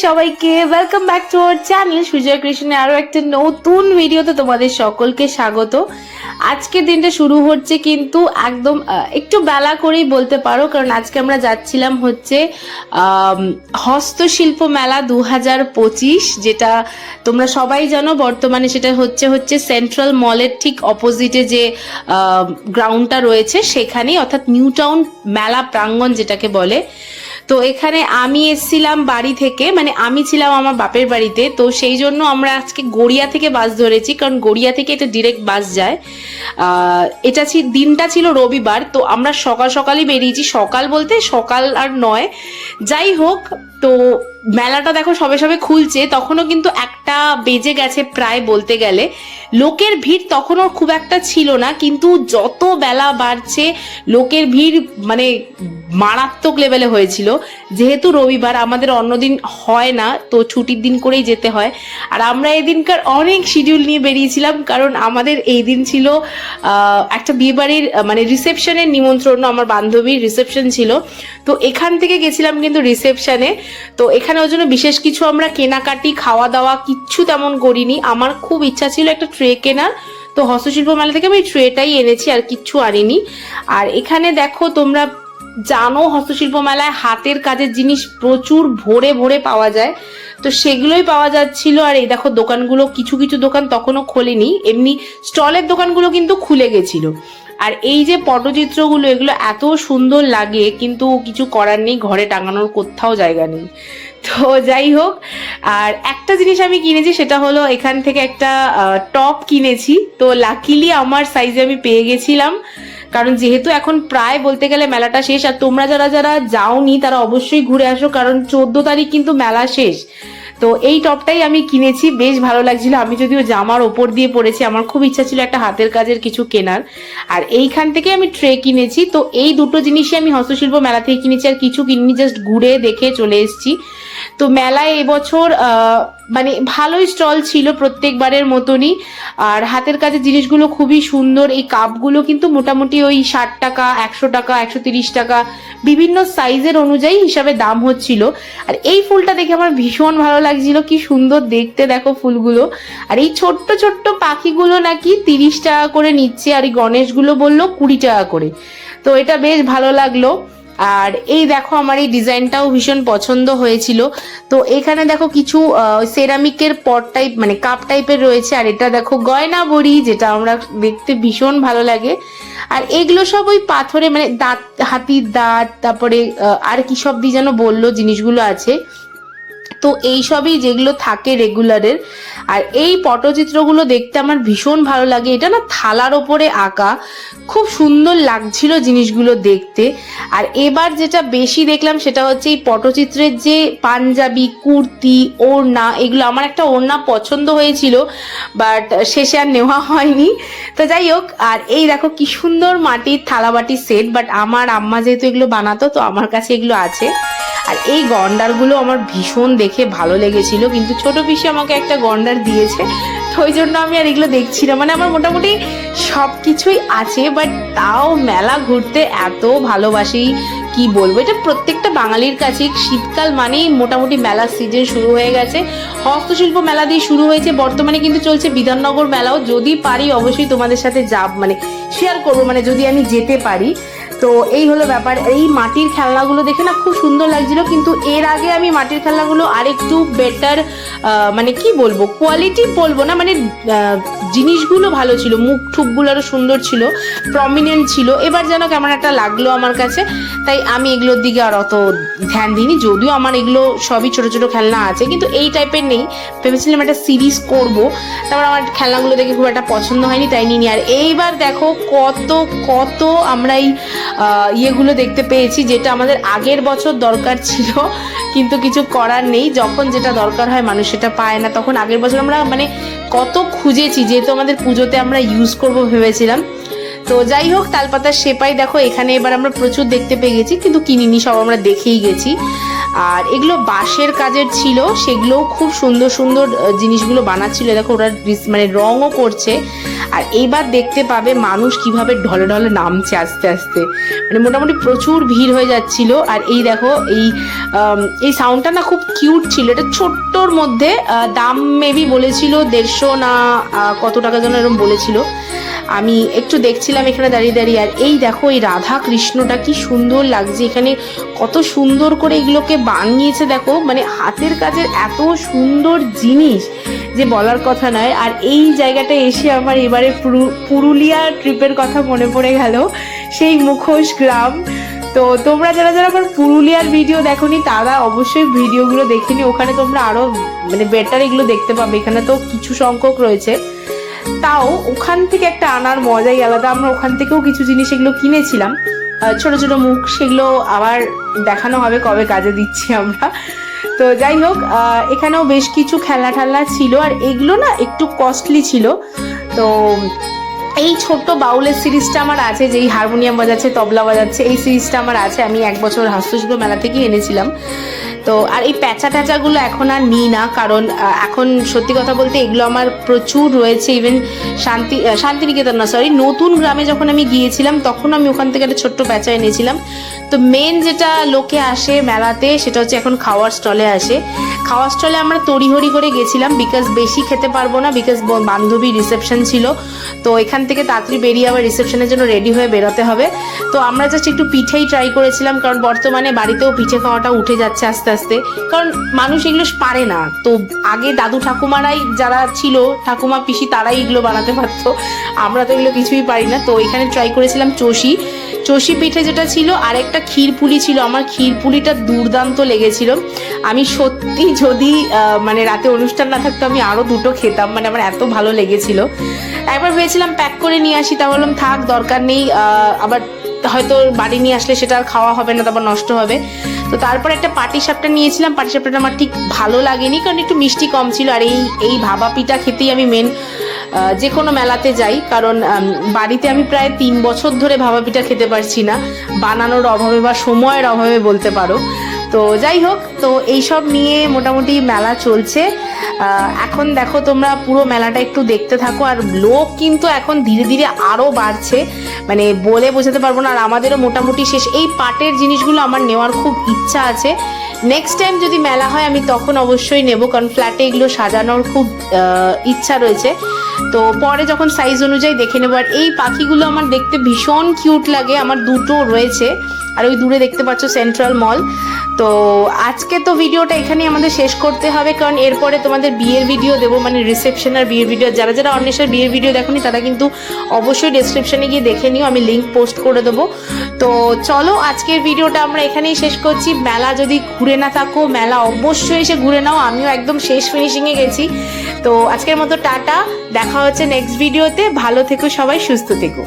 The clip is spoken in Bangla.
সবাইকে welcome back to our channel Sujoy কৃষ্ণের আরো একটা নতুন ভিডিওতে তোমাদের সকলকে স্বাগত। আজকের দিনটা শুরু হচ্ছে কিন্তু একদম একটু বেলা করেই বলতে পারো, কারণ আজকে আমরা যাচ্ছিলাম হচ্ছে হস্তশিল্প মেলা 2025, যেটা তোমরা সবাই জানো বর্তমানে সেটা হচ্ছে সেন্ট্রাল মলের ঠিক অপোজিটে যে গ্রাউন্ডটা রয়েছে সেখানেই, অর্থাৎ নিউ টাউন মেলা প্রাঙ্গণ যেটাকে বলে। তো এখানে আমি এসেছিলাম বাড়ি থেকে, মানে আমি ছিলাম আমার বাপের বাড়িতে, তো সেই জন্য আমরা আজকে গড়িয়া থেকে বাস ধরেছি, কারণ গড়িয়া থেকে এটা ডিরেক্ট বাস যায়। এটা দিনটা ছিল রবিবার, তো আমরা সকাল সকালই বেরিয়েছি, সকাল বলতে সকাল আর নয়, যাই হোক। তো মেলাটা দেখো সবে সবে খুলছে, তখনও কিন্তু 1টা বেজে গেছে প্রায় বলতে গেলে। লোকের ভিড় তখনও খুব একটা ছিল না, কিন্তু যত বেলা বাড়ছে লোকের ভিড় মানে মারাত্মক লেভেলে হয়েছিল। যেহেতু রবিবার, আমাদের অন্যদিন হয় না, তো ছুটির দিন করেই যেতে হয়। আর আমরা এই দিনকার অনেক শিডিউল নিয়ে বেরিয়েছিলাম, কারণ আমাদের এই দিন ছিল একটা বিয়েবাড়ির মানে রিসেপশনের নিমন্ত্রণ, আমার বান্ধবীর রিসেপশন ছিল। তো এখান থেকে গেছিলাম কিন্তু রিসেপশনে। তো এখানে ওই জন্য বিশেষ কিছু আমরা কেনাকাটি খাওয়া দাওয়া কিচ্ছু তেমন করিনি। আমার খুব ইচ্ছা ছিল একটা ট্রে কেনার, তো হস্তশিল্প মেলা থেকে আমি ট্রেটাই এনেছি, আর কিচ্ছু আনিনি। আর এখানে দেখো তোমরা জানো হস্তশিল্প মেলায় হাতের কাজের জিনিস প্রচুর ভরে ভরে পাওয়া যায়, তো সেগুলোই পাওয়া যাচ্ছিল। আর এই দেখো দোকানগুলো, কিছু কিছু দোকান তখনও খোলেনি, এমনি স্টলের দোকানগুলো কিন্তু খুলে গেছিল। আর এই যে পটচিত্রগুলো, এগুলো এত সুন্দর লাগে, কিন্তু কিছু করার নেই, ঘরে টাঙানোর কোথাও জায়গা নেই। তো যাই হোক, আর একটা জিনিস আমি কিনেছি, সেটা হলো এখান থেকে একটা টপ কিনেছি। তো লাকিলি আমার সাইজে আমি পেয়ে গেছিলাম, কারণ যেহেতু এখন প্রায় বলতে গেলে মেলাটা শেষ। আর তোমরা যারা যারা যাওনি তারা অবশ্যই ঘুরে আসো, কারণ 14 তারিখ কিন্তু মেলা শেষ। তো এই টপটাই আমি কিনেছি, বেশ ভালো লাগছিল। আমি যদিও জামার ওপর দিয়ে পরেছি, আমার খুব ইচ্ছা ছিল একটা হাতের কাজের কিছু কেনার। আর এইখান থেকে আমি ট্রে কিনেছি। তো এই দুটো জিনিসই আমি হস্তশিল্প মেলা থেকে কিনেছি, আর কিছু কিনিনি, জাস্ট ঘুরে দেখে চলে এসেছি। তো মেলায় এবছর মানে ভালোই স্টল ছিল প্রত্যেকবারের মতনই। আর হাতের কাজের জিনিসগুলো খুবই সুন্দর। এই কাপগুলো কিন্তু মোটামুটি ওই 60 টাকা, 100 টাকা, 130 টাকা, বিভিন্ন সাইজের অনুযায়ী হিসাবে দাম হচ্ছিল। আর এই ফুলটা দেখে আমার ভীষণ ভালো লাগছিল, কি সুন্দর দেখতে দেখো ফুলগুলো। আর এই ছোট্ট ছোট্ট পাখিগুলো নাকি 30 টাকা করে নিচ্ছে, আর এই গণেশগুলো বললো 20 টাকা করে। তো এটা বেশ ভালো লাগলো। আর এই দেখো আমার এই ডিজাইনটাও ভীষণ পছন্দ হয়েছিল। তো এখানে দেখো কিছু সেরামিকের পট টাইপ মানে কাপ টাইপের রয়েছে। আর এটা দেখো গয়না বড়ি, যেটা আমরা দেখতে ভীষণ ভালো লাগে। আর এগুলো সব ওই পাথরে মানে দাঁত, হাতির দাঁত, তারপরে আর কি সব দিয়ে যেন বললো জিনিসগুলো আছে। তো এই সবই যেগুলো থাকে রেগুলারের। আর এই পটচিত্রগুলো দেখতে আমার ভীষণ ভালো লাগে। এটা না থালার ওপরে আঁকা, খুব সুন্দর লাগছিল জিনিসগুলো দেখতে। আর এবার যেটা বেশি দেখলাম সেটা হচ্ছে এই পটচিত্রের যে পাঞ্জাবি, কুর্তি, ওড়না, এগুলো আমার একটা ওড়না পছন্দ হয়েছিল, বাট শেষে আর নেওয়া হয়নি। তো যাই হোক, আর এই দেখো কি সুন্দর মাটির থালাবাটি সেট, বাট আমার আম্মা যেহেতু এগুলো বানাতো, তো আমার কাছে এগুলো আছে। আর এই গন্ডারগুলো আমার ভীষণ দেখে ভালো লেগেছিল, কিন্তু ছোট পিসি আমাকে একটা গন্ডার দিয়েছে, তো ওই জন্য আমি আর এগুলো দেখছি না। মানে আমার মোটামুটি সব কিছুই আছে, বাট তাও মেলা ঘুরতে এত ভালোবাসি, কি বলবো। এটা প্রত্যেকটা বাঙালির কাছে শীতকাল মানেই মোটামুটি মেলার সিজন শুরু হয়ে গেছে। হস্তশিল্প মেলা দিয়ে শুরু হয়েছে, বর্তমানে কিন্তু চলছে বিধাননগর মেলাও। যদি পারি অবশ্যই তোমাদের সাথে মানে শেয়ার করবো, মানে যদি আমি যেতে পারি। তো এই হলো ব্যাপার। এই মাটির খেলনাগুলো দেখে না খুব সুন্দর লাগছিল, কিন্তু এর আগে আমি মাটির খেলনাগুলো আরেকটু বেটার মানে কি বলবো, কোয়ালিটি বলবো না, মানে জিনিসগুলো ভালো ছিল, মুখ ঠুকগুলো আরো সুন্দর ছিল, প্রমিনেন্ট ছিল। এবার যেন কেমন একটা লাগলো আমার কাছে, তাই আমি এগুলোর দিকে আর অত ধ্যান দিইনি। যদিও আমার এগুলো সবই ছোট ছোট খেলনা আছে, কিন্তু এই টাইপের নেই। ভেবেছিলাম একটা সিরিজ করব, তারপর আমার খেলনাগুলো দেখে খুব একটা পছন্দ হয়নি, তাই নিইনি। আর এইবার দেখো কত কত আমরা এই ইয়েগুলো দেখতে পেয়েছি, যেটা আমাদের আগের বছর দরকার ছিল, কিন্তু কিছু করার নেই। যখন যেটা দরকার হয় মানুষ সেটা পায় না, তখন আগের বছর আমরা মানে কত খুঁজেছি, যেহেতু আমাদের পুজোতে আমরা ইউজ করব ভেবেছিলাম। তো যাই হোক, তালপাতার সেপাই দেখো এখানে এবার আমরা প্রচুর দেখতে পেয়ে গেছি, কিন্তু কিনিনি, সব আমরা দেখেই গেছি। আর এগুলো বাঁশের কাজের ছিল, সেগুলোও খুব সুন্দর সুন্দর জিনিসগুলো বানাচ্ছিল। দেখো ওরা মানে রঙও করছে। আর এইবার দেখতে পাবে মানুষ কিভাবে ঢলে ঢলে নামছে আস্তে আস্তে, মানে মোটামুটি প্রচুর ভিড় হয়ে যাচ্ছিল। আর এই দেখো এই সাউন্ডটা না খুব কিউট ছিল, এটা ছোট্টর মধ্যে। দাম মেবি বলেছিল 150 না কত টাকা যেন এরকম বলেছিল। আমি একটু দেখছিলাম এখানে দাঁড়িয়ে দাঁড়িয়ে। আর এই দেখো এই রাধা কৃষ্ণটা কি সুন্দর লাগছে, এখানে কত সুন্দর করে এগুলোকে বানিয়েছে দেখো, মানে হাতের কাজের এত সুন্দর জিনিস যে বলার কথা নয়। আর এই জায়গাটা এসে আমার এবারে পুরুলিয়া ট্রিপের কথা মনে পড়ে গেল, সেই মুখোশ গ্রাম। তো তোমরা যারা যারা আমার পুরুলিয়ার ভিডিও দেখোনি তারা অবশ্যই ভিডিওগুলো দেখে নি, ওখানে তোমরা আরো মানে বেটার এগুলো দেখতে পাবে। এখানে তো কিছু সংখ্যক রয়েছে, তাও ওখান থেকে একটা আনার মজাই আলাদা। আমরা ওখান থেকেও কিছু জিনিস এগুলো কিনেছিলাম, ছোট ছোট মুখ, সেগুলো আবার দেখানো হবে কবে কাজে দিচ্ছি আমরা। তো যাই হোক, এখানেও বেশ কিছু খেলনা টেলনা ছিল, আর এগুলো না একটু কস্টলি ছিল। তো এই ছোট্ট বাউলের সিরিজটা আমার আছে, যেই হারমোনিয়াম বাজাচ্ছে, তবলা বাজাচ্ছে, এই সিরিজটা আমার আছে। আমি 1 বছর হাস্যশিল্প মেলা থেকেই এনেছিলাম। তো আর এই প্যাঁচা ট্যাচাগুলো এখন আর নিই না, কারণ এখন সত্যি কথা বলতে এগুলো আমার প্রচুর রয়েছে। ইভেন শান্তিনিকেতন না, সরি, নতুন গ্রামে যখন আমি গিয়েছিলাম তখন আমি ওখান থেকে একটা ছোট্ট প্যাঁচা এনেছিলাম। তো মেন যেটা লোকে আসে মেলাতে সেটা হচ্ছে এখন খাওয়ার স্টলে আসে। খাওয়ার স্টলে আমরা তড়িহড়ি করে গেছিলাম, বিকজ বেশি খেতে পারবো না, বিকজ বান্ধবীর রিসেপশন ছিল। তো এখান থেকে তাড়াতাড়ি বেরিয়ে আবার রিসেপশনের জন্য রেডি হয়ে বেরোতে হবে। তো আমরা জাস্ট একটু পিঠেই ট্রাই করেছিলাম, কারণ বর্তমানে বাড়িতেও পিঠে খাওয়াটা উঠে যাচ্ছে আস্তে আস্তে, কারণ মানুষ এগুলো পারে না। তো আগে দাদু ঠাকুমারাই যারা ছিল, ঠাকুমা পিসি, তারাই এগুলো বানাতে পারতো, আমরা তো এগুলো কিছুই পারি না। তো এখানে ট্রাই করেছিলাম চষি পিঠে যেটা ছিল, আর একটা ক্ষীরপুলি ছিল। আমার ক্ষীরপুলিটা দুর্দান্ত লেগেছিল। আমি সত্যি যদি মানে রাতে অনুষ্ঠান না থাকতো আমি আরো 2টো খেতাম, মানে আমার এত ভালো লেগেছিল। একবার ভেবেছিলাম প্যাক করে নিয়ে আসি, তা বললাম থাক, দরকার নেই, আবার হয়তো বাড়ি নিয়ে আসলে সেটা আর খাওয়া হবে না, তারপর নষ্ট হবে। তো তারপর একটা পাটিসাপটা নিয়েছিলাম। পাটিসাপটাটা আমার ঠিক ভালো লাগেনি, কারণ একটু মিষ্টি কম ছিল। আর এই ভাপা পিঠা খেতেই আমি মেন যে কোনো মেলাতে যাই, কারণ বাড়িতে আমি প্রায় 3 বছর ধরে ভাপা পিঠা খেতে পারছি না, বানানোর অভাবে বা সময়ের অভাবে বলতে পারো। তো যাই হোক, তো এইসব নিয়ে মোটামুটি মেলা চলছে। এখন দেখো তোমরা পুরো মেলাটা একটু দেখতে থাকো। আর লোক কিন্তু এখন ধীরে ধীরে আরো বাড়ছে, মানে বলে বোঝাতে পারবো না। আর আমাদেরও মোটামুটি শেষ। এই পাটের জিনিসগুলো আমার নেওয়ার খুব ইচ্ছা আছে। নেক্সট টাইম যদি মেলা হয় আমি তখন অবশ্যই নেব, কারণ ফ্ল্যাটে এগুলো সাজানোর খুব ইচ্ছা রয়েছে। তো পরে যখন সাইজ অনুযায়ী দেখে নেবো। আর এই পাখিগুলো আমার দেখতে ভীষণ কিউট লাগে, আমার 2টো রয়েছে। আর ওই দূরে দেখতে পাচ্ছ সেন্ট্রাল মল। তো আজকে তো ভিডিওটা এখানেই আমাদের শেষ করতে হবে, কারণ এরপরে তোমাদের বিয়ের ভিডিও দেবো, মানে রিসেপশন আর বিয়ের ভিডিও। যারা যারা অন্বেষার বিয়ের ভিডিও দেখোনি তারা কিন্তু অবশ্যই ডেসক্রিপশনে গিয়ে দেখে নিও, আমি লিঙ্ক পোস্ট করে দেবো। তো চলো আজকের ভিডিওটা আমরা এখানেই শেষ করছি। মেলা যদি ঘুরে না থাকো, মেলা অবশ্যই এসে ঘুরে নাও, আমিও একদম শেষ ফিনিশিংয়ে গেছি। তো আজকের মতো টাটা, দেখা হচ্ছে নেক্সট ভিডিওতে। ভালো থেকো সবাই, সুস্থ থেকো।